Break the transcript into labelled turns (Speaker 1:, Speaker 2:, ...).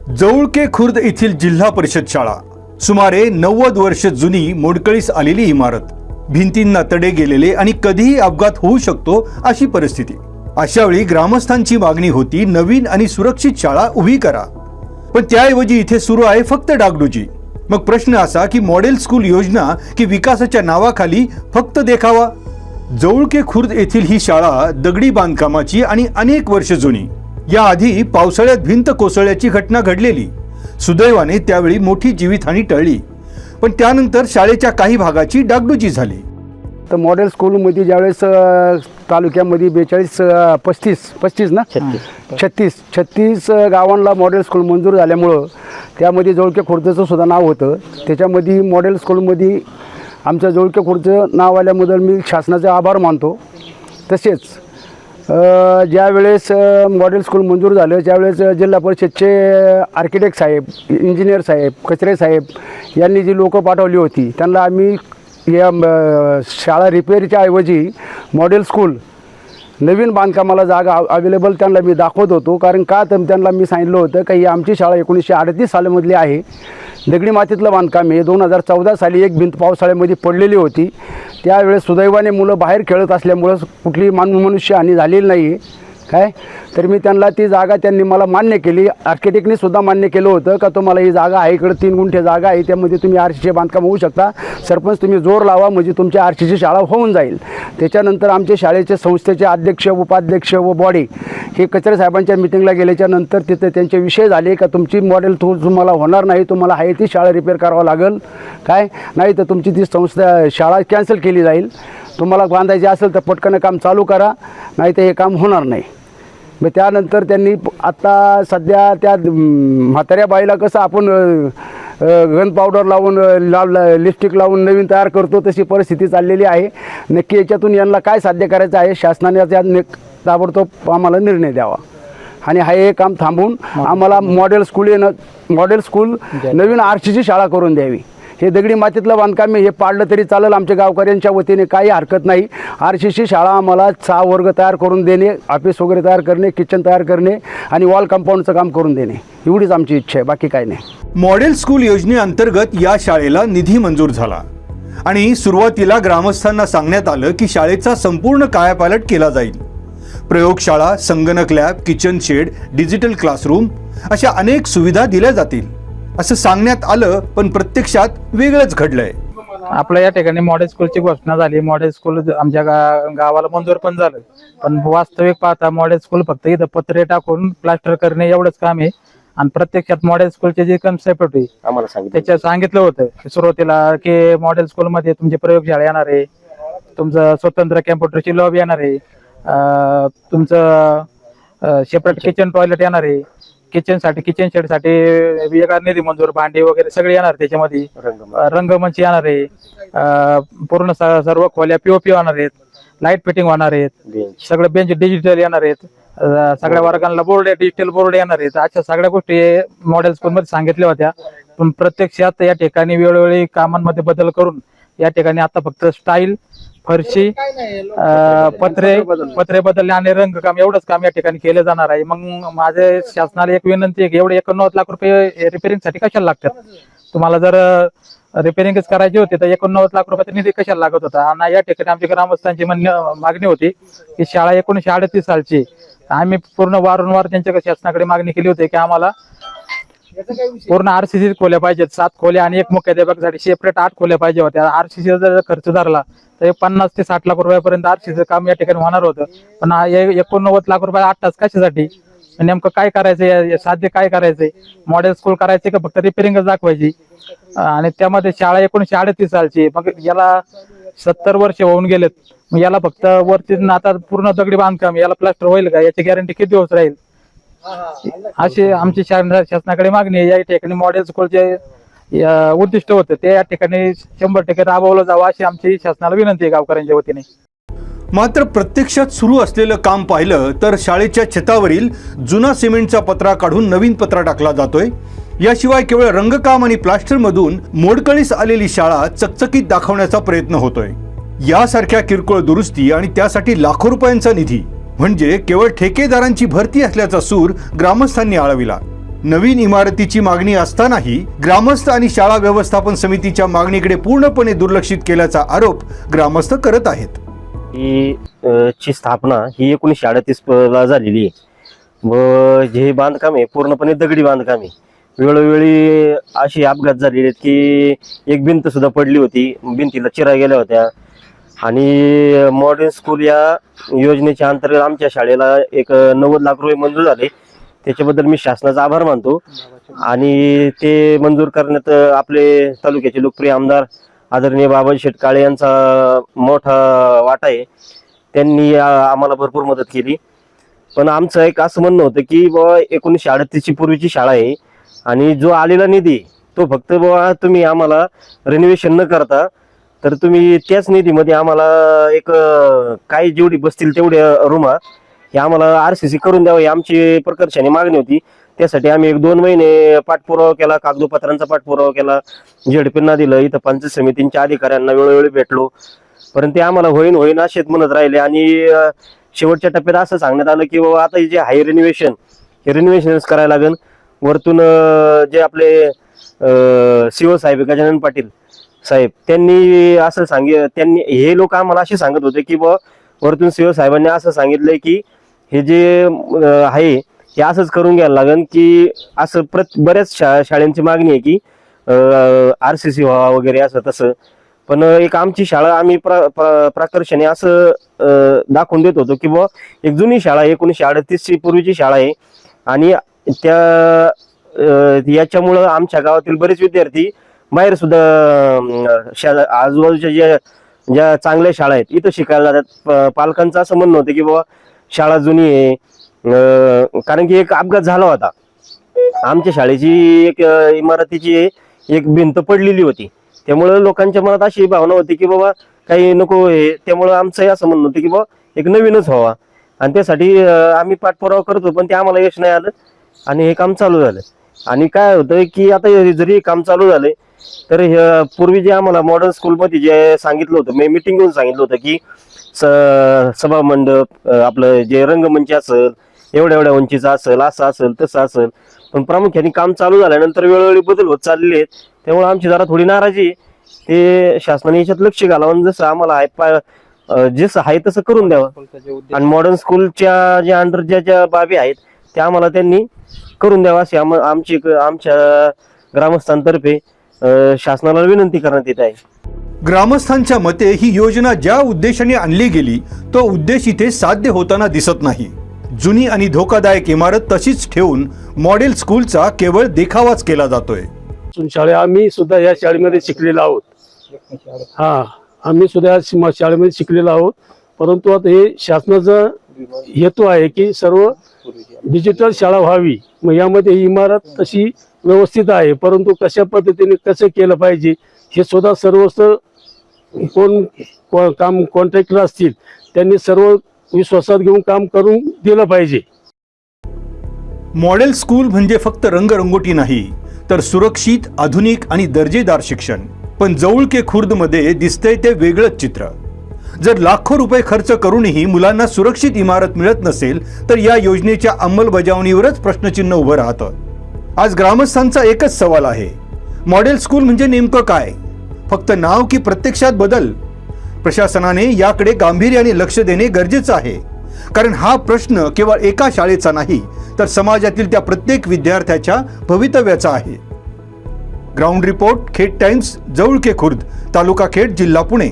Speaker 1: जवळके खुर्द येथील जिल्हा परिषद शाळा सुमारे 90 वर्ष जुनी मोडकळीस आलेली इमारत, भिंतींना तडे गेलेले आणि कधीही अपघात होऊ शकतो अशी परिस्थिती। अशा वेळी ग्रामस्थांची मागणी होती नवीन आणि सुरक्षित शाळा उभी करा, पण त्याऐवजी इथे सुरू आहे फक्त डागडुजी। मग प्रश्न असा की मॉडेल स्कूल योजना की विकासाच्या नावाखाली फक्त देखावा। जवळके खुर्द येथील ही शाळा दगडी बांधकामाची आणि अनेक वर्ष जुनी। याआधी पावसाळ्यात भिंत कोसळल्याची घटना घडलेली, सुदैवाने त्यावेळी मोठी जीवितहानी टळली, पण त्यानंतर शाळेच्या काही भागाची डागडुजी झाली।
Speaker 2: तर मॉडेल स्कूलमध्ये ज्यावेळेस तालुक्यामध्ये 36 गावांना मॉडेल स्कूल मंजूर झाल्यामुळं त्यामध्ये जवळके खुर्दचं सुद्धा नाव होतं। त्याच्यामध्ये मॉडेल स्कूलमध्ये आमच्या जवळके खुर्दचं नाव आल्याबद्दल मी शासनाचे आभार मानतो। तसेच ज्यावेळेस मॉडेल स्कूल मंजूर झालं त्यावेळेस जिल्हा परिषदचे आर्किटेक्ट साहेब, इंजिनियर साहेब, कचरे साहेब यांनी जी लोकं पाठवली होती त्यांना आम्ही या शाळा रिपेअरच्या ऐवजी मॉडेल स्कूल नवीन बांधकामाला जागा अवेलेबल त्यांना मी दाखवत होतो। कारण का तर त्यांना मी सांगितलं होतं की ही आमची शाळा 1938 सालामधली आहे, दगडी मातीतलं बांधकाम आहे। 2014 साली एक भिंत पावसाळ्यामध्ये पडलेली होती, त्यावेळेस सुदैवाने मुलं बाहेर खेळत असल्यामुळं कुठली मनुष्य हानी झालेली नाही काय। तर मी त्यांना ती जागा त्यांनी मला मान्य केली, आर्किटेक्टने सुद्धा मान्य केलं होतं का तुम्हाला ही जागा आहे, इकडे 3 गुंठे जागा आहे, त्यामध्ये तुम्ही आरसीचे बांधकाम होऊ शकता, सरपंच तुम्ही जोर लावा म्हणजे तुमची आरसीची शाळा होऊन जाईल। त्याच्यानंतर आमचे शाळेचे संस्थेचे अध्यक्ष, उपाध्यक्ष व बॉडी हे कचरे साहेबांच्या मिटिंगला गेल्याच्या नंतर तिथे त्यांचे विषय झाले का तुमची मॉडेल तुम्हाला होणार नाही, तुम्हाला आहे ती शाळा रिपेअर करावं लागेल काय, नाही तर तुमची ती संस्था शाळा कॅन्सल केली जाईल। तुम्हाला बांधायची असेल तर पटकन काम चालू करा, नाही तर हे काम होणार नाही। मग त्यानंतर त्यांनी आता सध्या त्या म्हाताऱ्या बाईला कसं आपण गन पावडर लावून लाल लिपस्टिक लावून नवीन तयार करतो तशी परिस्थिती चाललेली आहे। नक्की याच्यातून यांना काय साध्य करायचं आहे, शासनाने त्या ताबडतोब आम्हाला निर्णय द्यावा आणि हे काम थांबवून आम्हाला मॉडेल स्कूल नवीन आरसीची शाळा करून द्यावी। हे दगडी मातीतलं बांधकाम हे पाडलं तरी चालेल, आमच्या गावकऱ्यांच्या वतीने काही हरकत नाही। आरसीची शाळा आम्हाला 6 वर्ग तयार करून देणे, ऑफिस वगैरे तयार करणे, किचन तयार करणे आणि वॉल कंपाऊंडचं काम करून देणे, एवढीच आमची इच्छा आहे, बाकी काही नाही।
Speaker 1: मॉडेल स्कूल योजनेअंतर्गत या शाळेला निधी मंजूर झाला आणि सुरुवातीला ग्रामस्थांना सांगण्यात आलं की शाळेचा संपूर्ण कायापालट केला जाईल। प्रयोगशाळा, संगणक lab, kitchen shed, digital classroom अशा अनेक सुविधा दिल्या जातील असं सांगण्यात आलं, पण प्रत्यक्षात वेगळंच घडलंय।
Speaker 3: आपल्या या ठिकाणी मॉडेल स्कूलची घोषणा झाली, मॉडेल स्कूल आमच्या गावाला मंजूर पण झालं, पण वास्तविक पाहता मॉडेल स्कूल फक्त इथं पत्रे टाकून प्लास्टर करणे एवढंच काम आहे। आणि प्रत्यक्षात मॉडेल स्कूलचे जे कन्सेप्ट होती त्याच्यात सांगितलं होतं सुरुवातीला की मॉडेल स्कूलमध्ये तुमची प्रयोगशाळा येणार आहे, तुमचं स्वतंत्र कॅम्प्युटरची लॅब येणार आहे, तुमचं सेपरेट किचन टॉयलेट येणार आहे, किचन शेड साठी वेगळा निधी मंजूर, भांडी वगैरे सगळे येणार, त्याच्यामध्ये रंगमंच येणार आहे, पूर्ण सर्व खोल्या पीओपी होणार आहेत, लाईट फिटिंग होणार आहेत, सगळे बेंच डिजिटल येणार आहेत, सगळ्या वर्गांना बोर्ड डिजिटल बोर्ड येणार आहेत। अशा सगळ्या गोष्टी मॉडेल स्कूल मध्ये सांगितल्या होत्या, पण प्रत्यक्षात या ठिकाणी वेळोवेळी कामांमध्ये बदल करून या ठिकाणी आता फक्त स्टाईल, फरशी, पत्रे बदलले आणि रंगकाम एवढंच काम या ठिकाणी केलं जाणार आहे। मग माझे शासनाला एक विनंती आहे की एवढे 89 लाख रुपये रिपेअरिंग साठी कशाला लागतात? तुम्हाला जर रिपेअरिंगच करायची होती तर 89 लाख रुपयाचा निधी कशाला लागत होता? आणि या ठिकाणी आमच्या ग्रामस्थांची मागणी होती की शाळा 1938 सालची, आम्ही पूर्ण वारंवार त्यांच्याकडे शासनाकडे मागणी केली होती की आम्हाला पूर्ण आरसीसी खोल्या पाहिजेत, 7 खोल्या आणि एक मुख्याध्यापकासाठी सेपरेट 8 खोल्या पाहिजे होत्या। आरसीसी जर खर्च धरला तर 50 ते 60 लाख रुपयापर्यंत आरसीसीचं काम या ठिकाणी होणार होतं, पण 89 लाख रुपये 8 तास कशासाठी? नेमकं काय करायचंय, साध्य काय करायचंय? मॉडेल स्कूल करायचे का फक्त रिपेअरिंगच दाखवायची? आणि त्यामध्ये शाळा 1938 सालची, मग याला 70 वर्ष होऊन गेलेत, मग याला फक्त वरती आता पूर्ण दगडी बांधकाम, याला प्लास्टर होईल का? याची गॅरंटी किती दिवस राहील? अशी आमची शासनाकडे मागणी आहे। या ठिकाणी मॉडेल स्कूलचे उद्दिष्ट होतं ते या ठिकाणी 100% राबवलं जावं अशी आमची शासनाला विनंती आहे गावकऱ्यांच्या वतीने।
Speaker 1: मात्र प्रत्यक्षात सुरू असलेलं काम पाहिलं तर शाळेच्या छतावरील जुना सिमेंटचा पत्रा काढून नवीन पत्रा टाकला जातोय। याशिवाय केवळ रंगकाम आणि प्लास्टर मधून मोडकळीस आलेली शाळा चकचकीत दाखवण्याचा प्रयत्न होतोय। यासारख्या किरकोळ दुरुस्ती आणि त्यासाठी लाखो रुपयांचा निधी म्हणजे केवळ ठेकेदारांची भरती असल्याचा सूर ग्रामस्थांनी आळविला। नवीन इमारतीची मागणी असतानाही ग्रामस्थ आणि शाळा व्यवस्थापन समितीच्या मागणीकडे पूर्णपणे दुर्लक्षित केल्याचा आरोप ग्रामस्थ करत आहेत.
Speaker 4: ही ची स्थापना ही 1938 ला झालेली आहे व जे बांधकाम आहे पूर्णपणे दगडी बांधकाम आहे. वेळोवेळी अशी अपघात झालेले आहेत की एक भिंत सुद्धा पडली होती, भिंतीला चिरा गेल्या होत्या. आणि मॉडर्न स्कूल या योजनेच्या अंतर्गत आमच्या शाळेला एक 90 लाख रुपये मंजूर झाले. त्याच्याबद्दल मी शासनाचा आभार मानतो. आणि ते मंजूर करण्यात आपले तालुक्याचे लोकप्रिय आमदार आदरणीय बाबाजी शेठ काळे यांचा मोठा वाटा आहे. त्यांनी आम्हाला भरपूर मदत केली. पण आमचं एक असं म्हणणं होतं की बाबा 1938 ची पूर्वीची शाळा आहे आणि जो आलेला निधी तो फक्त बाबा तुम्ही आम्हाला रिनोव्हेशन न करता तर तुम्ही त्याच निधीमध्ये आम्हाला एक काही जेवढी बसतील तेवढ्या रूमा हे आम्हाला RCC करून द्यावं ही आमची प्रकर्षाने मागणी होती. त्यासाठी आम्ही 1-2 महिने पाठपुरावा केला, कागदोपत्रांचा पाठपुरावा केला, झेडपींना दिलं, इथं पंचायत समितींच्या अधिकाऱ्यांना वेळोवेळी भेटलो. परंतु ते आम्हाला होईन असेच म्हणत राहिले. आणि शेवटच्या टप्प्यात असं सांगण्यात आलं की बाबा आता जे हाय रिनोव्हेशन हे रिनोव्हेशनच करायला लागेल. वरतून जे आपले CO साहेब गजानन पाटील साहेब त्यांनी असं त्यांनी हे लोक आम्हाला असे सांगत होते की बाबा वरतून CO साहेबांनी असं सांगितलंय की हे जे आहे हे असंच करून घ्यायला लागेल की असं बऱ्याच शाळांची मागणी आहे की RCC व्हावा वगैरे असं तसं. पण एक आमची शाळा आम्ही प्रकर्षाने असं दाखवून देत होतो की बुवा एक जुनी शाळा 1938 ची पूर्वीची शाळा आहे. आणि याच्यामुळं आमच्या गावातील बरेच विद्यार्थी बाहेर सुद्धा आजूबाजूच्या ज्या चांगल्या शाळा आहेत इथं शिकायला जातात. पालकांचं असं म्हणणं होतं की बाबा शाळा जुनी आहे. कारण की एक अपघात झाला होता, आमच्या शाळेची एक इमारतीची एक भिंत पडलेली होती. त्यामुळे लोकांच्या मनात अशी भावना होती की बाबा काही नको हे. त्यामुळं आमचं असं म्हणणं होतं की बाबा एक नवीनच व्हावा. आणि त्यासाठी आम्ही पाठपुरावा करतो पण ते आम्हाला यश नाही आलं आणि हे काम चालू झालं. आणि काय होतं की आता जरी काम चालू झालंय तर पूर्वी जे आम्हाला मॉडर्न स्कूलमध्ये जे सांगितलं होतं, मी मीटिंग घेऊन सांगितलं होतं की सभा मंडप आपलं जे रंगमंच असेल एवढ्या उंचीचा असेल, असं असेल तसं असेल. पण प्रामुख्याने काम चालू झाल्यानंतर वेळोवेळी बदल होत चाललेले आहेत. त्यामुळे आमची जरा थोडी नाराजी आहे. ते शासनाने याच्यात लक्ष घालावं, जसं आम्हाला जसं आहे तसं करून द्यावं. आणि मॉडर्न स्कूलच्या ज्या अंडर ज्या बाबी आहेत त्या आम्हाला त्यांनी करून द्यावा अशी आमच्या ग्रामस्थांतर्फे शासनाला विनंती करण्यात येत आहे.
Speaker 1: ग्रामस्थांच्या मते ही योजना ज्या उद्देशाने आणली गेली तो उद्देश इथे साध्य होताना दिसत नाही. जुनी आणि धोकादायक इमारत तशीच ठेवून मॉडेल स्कूलचा केवळ देखावाच केला जातोय.
Speaker 2: शाळे आम्ही सुद्धा या शाळेमध्ये शिकलेलो आहोत. आम्ही सुद्धा या शाळेमध्ये शिकलेलो आहोत. परंतु आता हे शासनाचा हेतू आहे की सर्व डिजिटल शाळा व्हावी. मग यामध्ये ही इमारत तशी व्यवस्थित आहे, परंतु कशा पद्धतीने कसं केलं पाहिजे हे सुद्धा सर्वस्व काम कॉन्ट्रॅक्टर असतील त्यांनी सर्व विश्वासात घेऊन काम करून दिलं पाहिजे.
Speaker 1: मॉडेल स्कूल म्हणजे फक्त रंगरंगोटी नाही तर सुरक्षित, आधुनिक आणि दर्जेदार शिक्षण. पण जवळके खुर्दमध्ये दिसतंय ते वेगळंच चित्र. जर लाखो रुपये खर्च करूनही मुलांना सुरक्षित इमारत मिळत नसेल तर या योजनेच्या अंमलबजावणीवरच प्रश्नचिन्ह उभं राहतं. आज ग्रामस्थांचा एकच सवाल आहे, मॉडेल स्कूल म्हणजे नेमकं काय? फक्त नाव की प्रत्यक्षात बदल? प्रशासनाने याकडे गांभीर्याने लक्ष देणे गरजेचं आहे. कारण हा प्रश्न केवळ एका शाळेचा नाही तर समाजातील त्या प्रत्येक विद्यार्थ्याच्या भवितव्याचा आहे. Ground report, Khed Times, Jawalke Khurd, तालुका खेड, जिल्हा पुणे.